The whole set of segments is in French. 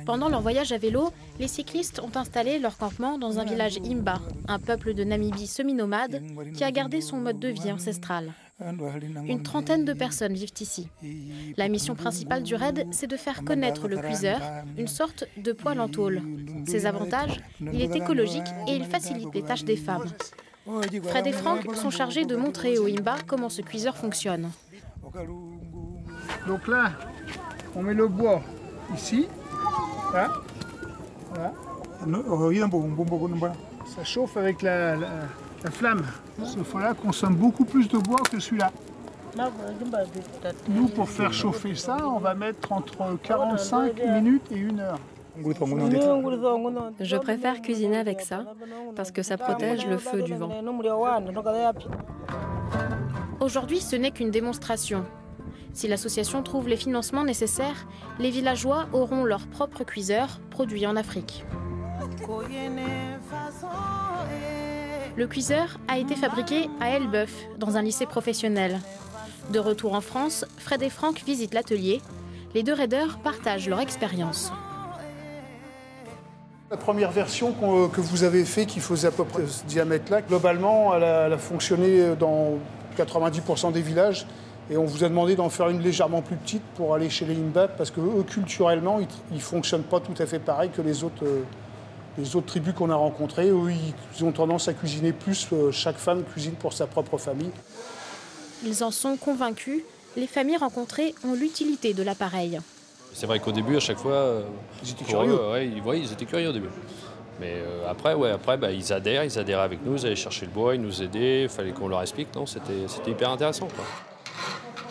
Pendant leur voyage à vélo, les cyclistes ont installé leur campement dans un village Imba, un peuple de Namibie semi-nomade qui a gardé son mode de vie ancestral. Une trentaine de personnes vivent ici. La mission principale du raid, c'est de faire connaître le cuiseur, une sorte de poêle en tôle. Ses avantages, il est écologique et il facilite les tâches des femmes. Fred et Franck sont chargés de montrer aux Imba comment ce cuiseur fonctionne. Donc là, on met le bois ici, là, voilà. Ça chauffe avec la flamme. Ce foie-là consomme beaucoup plus de bois que celui-là. Nous, pour faire chauffer ça, on va mettre entre 45 minutes et 1 heure. Je préfère cuisiner avec ça, parce que ça protège le feu du vent. Aujourd'hui, ce n'est qu'une démonstration. Si l'association trouve les financements nécessaires, les villageois auront leur propre cuiseur produit en Afrique. Le cuiseur a été fabriqué à Elbeuf, dans un lycée professionnel. De retour en France, Fred et Franck visitent l'atelier. Les deux raiders partagent leur expérience. La première version que vous avez faite, qui faisait à peu près ce diamètre-là, globalement, elle a fonctionné dans 90% des villages. Et on vous a demandé d'en faire une légèrement plus petite pour aller chez les Imba, parce que eux, culturellement, ils ne fonctionnent pas tout à fait pareil que les autres tribus qu'on a rencontrées. Eux, ils ont tendance à cuisiner plus, chaque femme cuisine pour sa propre famille. Ils en sont convaincus, les familles rencontrées ont l'utilité de l'appareil. C'est vrai qu'au début, à chaque fois, ils étaient curieux. Ils étaient curieux au début. Mais après, ils adhèrent avec nous, ils allaient chercher le bois, ils nous aidaient, il fallait qu'on leur explique. Non, c'était hyper intéressant, quoi.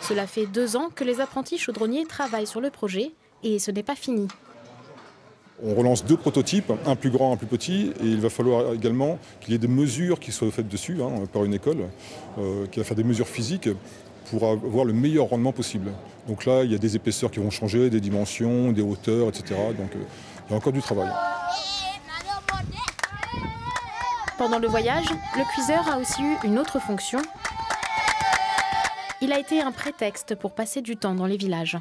Cela fait 2 ans que les apprentis chaudronniers travaillent sur le projet et ce n'est pas fini. On relance 2 prototypes, un plus grand, un plus petit, et il va falloir également qu'il y ait des mesures qui soient faites dessus par une école, qui va faire des mesures physiques pour avoir le meilleur rendement possible. Donc là, il y a des épaisseurs qui vont changer, des dimensions, des hauteurs, etc. Donc il y a encore du travail. Pendant le voyage, le cuiseur a aussi eu une autre fonction. Il a été un prétexte pour passer du temps dans les villages.